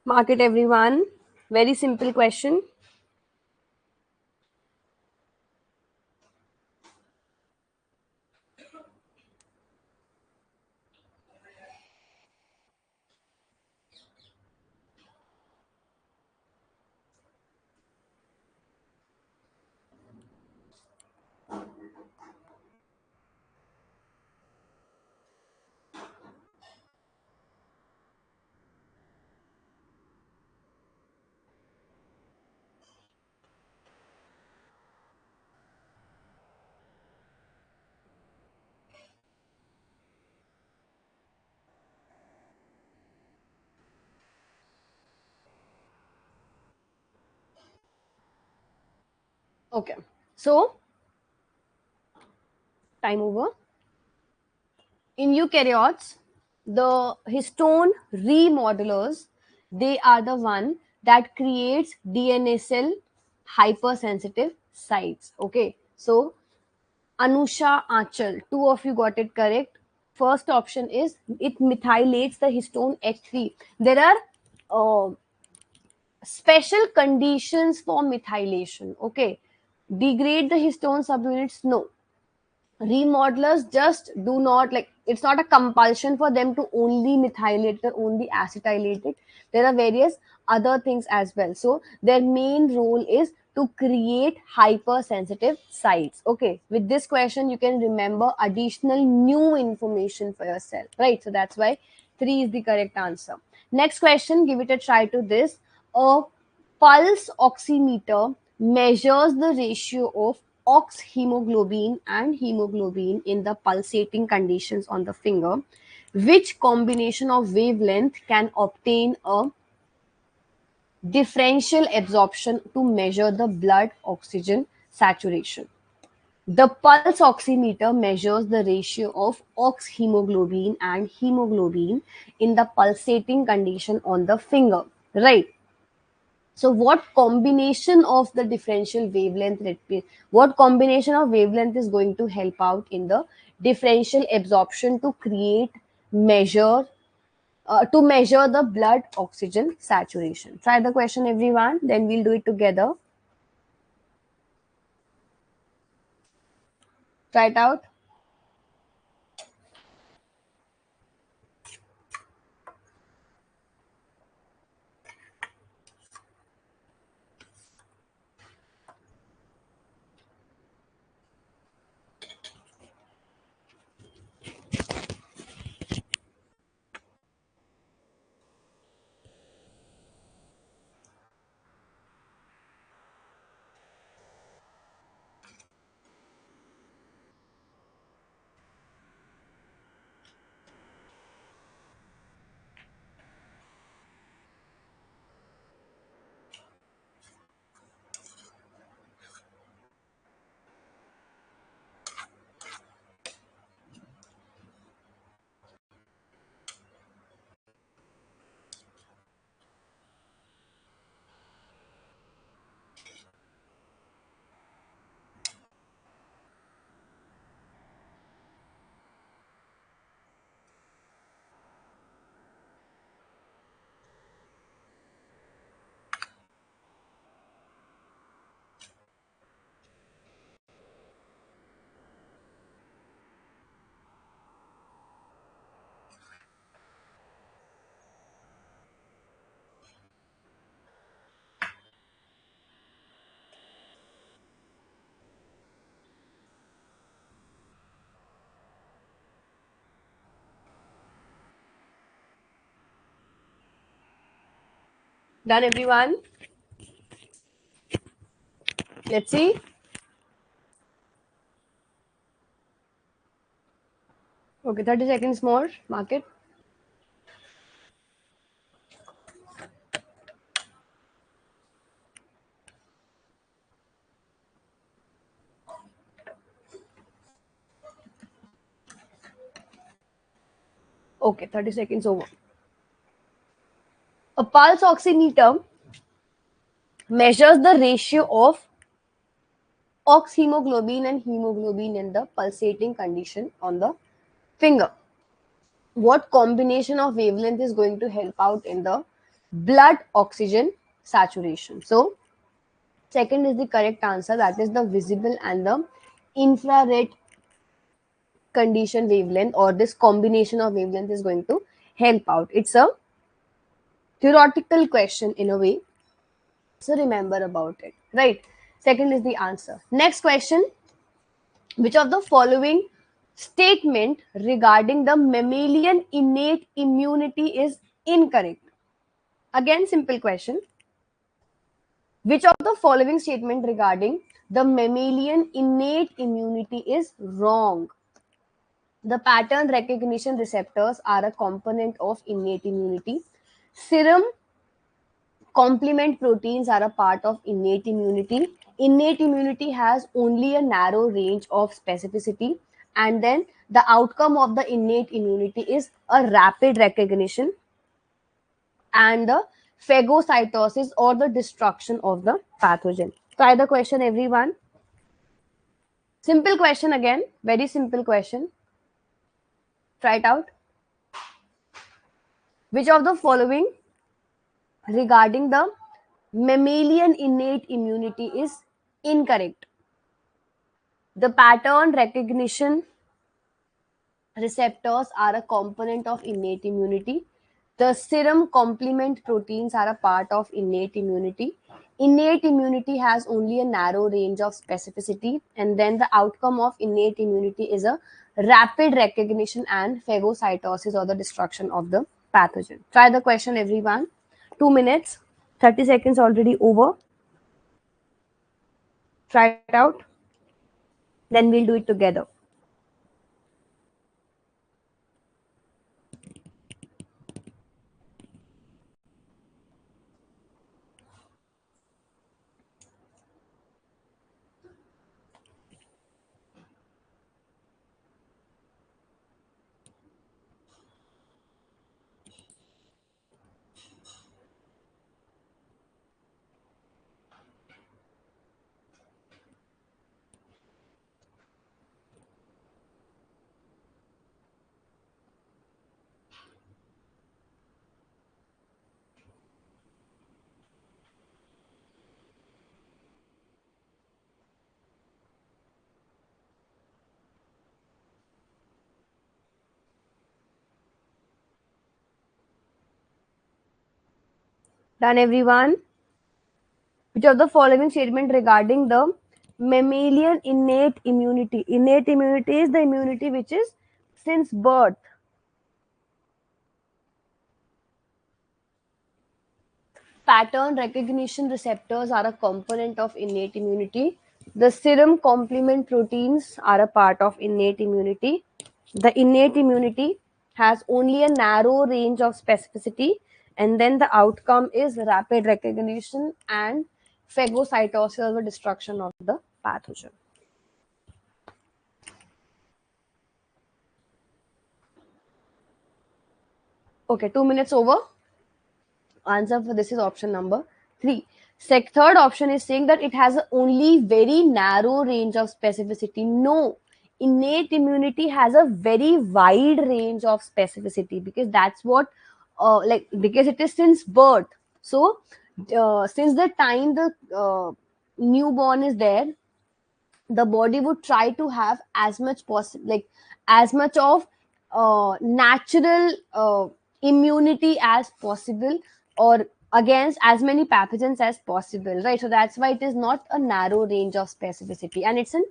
Mark it, everyone. Very simple question. Okay. So, time over. In eukaryotes, the histone remodelers, they are the one that creates DNA cell hypersensitive sites. Okay. So, Anusha, Achal, two of you got it correct. First option is it methylates the histone H3. There are uh, special conditions for methylation. Okay, degrade the histone subunits? No. Remodelers just do not, like, it's not a compulsion for them to only methylate or only acetylate it. There are various other things as well, so their main role is to create hypersensitive sites. Okay, with this question you can remember additional new information for yourself, right? So that's why 3 is the correct answer. Next question, give it a try to this. A pulse oximeter measures the ratio of ox hemoglobin and hemoglobin in the pulsating conditions on the finger. Which combination of wavelength can obtain a differential absorption to measure the blood oxygen saturation? The pulse oximeter measures the ratio of ox hemoglobin and hemoglobin in the pulsating condition on the finger, right? So what combination of the differential wavelength, what combination of wavelength is going to help out in the differential absorption to create measure to measure the blood oxygen saturation? Try the question, everyone. Then we'll do it together. Try it out. Done, everyone? Let's see. Okay, 30 seconds more. Mark it. Okay, 30 seconds over. A pulse oximeter measures the ratio of ox hemoglobin and hemoglobin in the pulsating condition on the finger. What combination of wavelength is going to help out in the blood oxygen saturation. So second is the correct answer, that is the visible and the infrared condition wavelength, or this combination of wavelength is going to help out. It's a theoretical question in a way, so remember about it, right? Second is the answer. Next question: which of the following statement regarding the mammalian innate immunity is incorrect? Again, simple question. Which of the following statement regarding the mammalian innate immunity is wrong? The pattern recognition receptors are a component of innate immunity. Serum complement proteins are a part of innate immunity. Innate immunity has only a narrow range of specificity. And then the outcome of the innate immunity is a rapid recognition and the phagocytosis, or the destruction of the pathogen. Try the question, everyone. Simple question again, very simple question. Try it out. Which of the following regarding the mammalian innate immunity is incorrect? The pattern recognition receptors are a component of innate immunity. The serum complement proteins are a part of innate immunity. Innate immunity has only a narrow range of specificity, and then the outcome of innate immunity is a rapid recognition and phagocytosis, or the destruction of the pathogen. Try the question, everyone. 2 minutes, 30 seconds already over. Try it out. Then we'll do it together. Done, everyone? Which of the following statement regarding the mammalian innate immunity? Innate immunity is the immunity which is since birth. Pattern recognition receptors are a component of innate immunity. The serum complement proteins are a part of innate immunity. The innate immunity has only a narrow range of specificity, and then the outcome is rapid recognition and phagocytosis, or destruction of the pathogen. Okay, 2 minutes over. Answer for this is option number 3. Third option is saying that it has a only very narrow range of specificity. No, innate immunity has a very wide range of specificity, because that's what, because it is since birth. So, since the time the newborn is there, the body would try to have as much possible, like as much of natural immunity as possible, or against as many pathogens as possible, right? So that's why it is not a narrow range of specificity, and it's an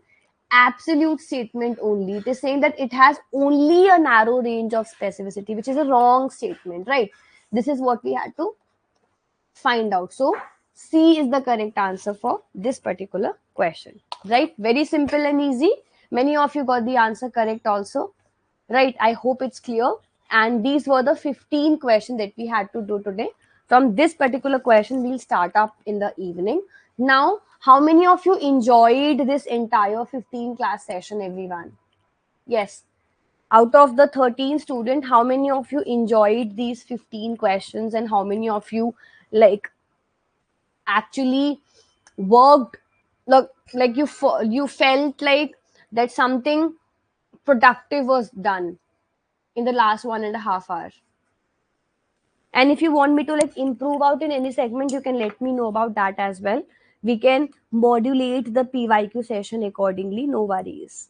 absolute statement only. It is saying that it has only a narrow range of specificity, which is a wrong statement, right? This is what we had to find out. So C is the correct answer for this particular question, right? Very simple and easy. Many of you got the answer correct also, right? I hope it's clear. And these were the 15 questions that we had to do today. From this particular question, we'll start up in the evening. Now, how many of you enjoyed this entire 15 class session, everyone? Yes. Out of the 13 students, how many of you enjoyed these 15 questions, and how many of you like actually worked, like you felt like that something productive was done in the last 1.5 hours? And if you want me to like improve out in any segment, you can let me know about that as well. We can modulate the PYQ session accordingly, no worries.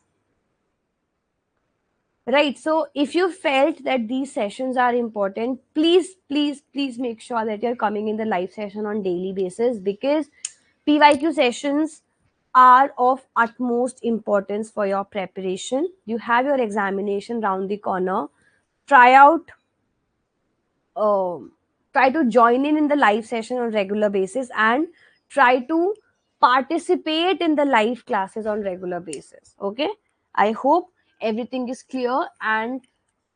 Right. So if you felt that these sessions are important, please, please, please make sure that you're coming in the live session on daily basis, because PYQ sessions are of utmost importance for your preparation. You have your examination round the corner. Try out um, try to join in the live session on regular basis, and try to participate in the live classes on regular basis. Okay, I hope everything is clear. And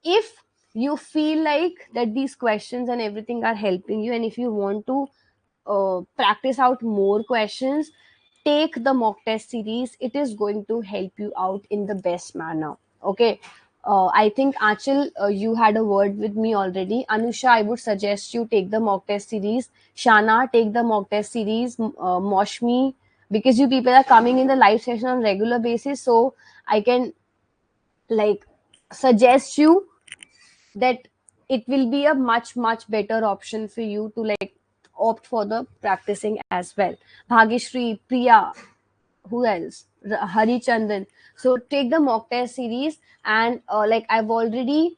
if you feel like that these questions and everything are helping you, and if you want to practice out more questions, take the mock test series. It is going to help you out in the best manner. Okay. I think Achal, you had a word with me already. Anusha, I would suggest you take the mock test series. Shana, take the mock test series. Moshmi, because you people are coming in the live session on regular basis, so I can like suggest you that it will be a much much better option for you to like opt for the practicing as well. Bhagishri, Priya, who else? Hari Chandan. So take the mock test series, and like I've already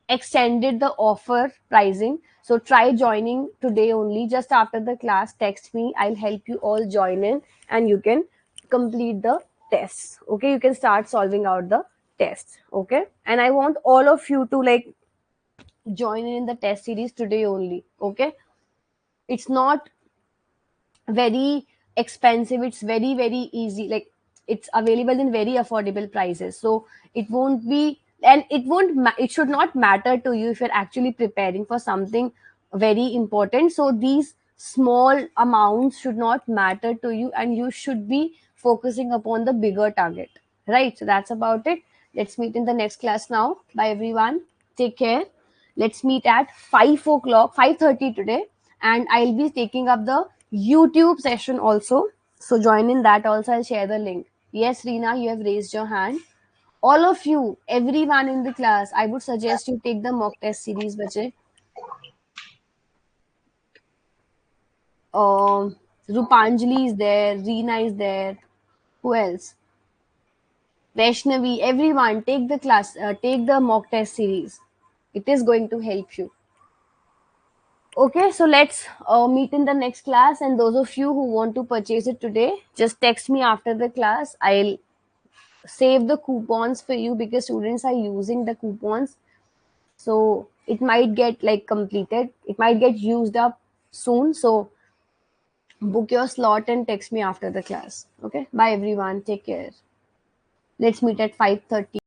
extended the offer pricing. So try joining today only. Just after the class, text me. I'll help you all join in, and you can complete the tests. Okay, you can start solving out the tests. Okay, and I want all of you to like join in the test series today only. Okay, it's not very expensive, it's very very easy, like it's available in very affordable prices, so it won't be, and it should not matter to you if you're actually preparing for something very important. So these small amounts should not matter to you, and you should be focusing upon the bigger target, right? So that's about it. Let's meet in the next class now. Bye everyone, take care. Let's meet at 5 o'clock, 5:30 today, and I'll be taking up the YouTube session also. So join in that also. I'll share the link. Yes, Reena, you have raised your hand. All of you, everyone in the class, I would suggest you take the mock test series, bache. Rupanjali is there, Reena is there. Who else? Vaishnavi, everyone, take the class, take the mock test series. It is going to help you. Okay, so let's meet in the next class. And those of you who want to purchase it today, just text me after the class. I'll save the coupons for you, because students are using the coupons. So it might get like completed, it might get used up soon. So book your slot and text me after the class. Okay, bye everyone. Take care. Let's meet at 5:30.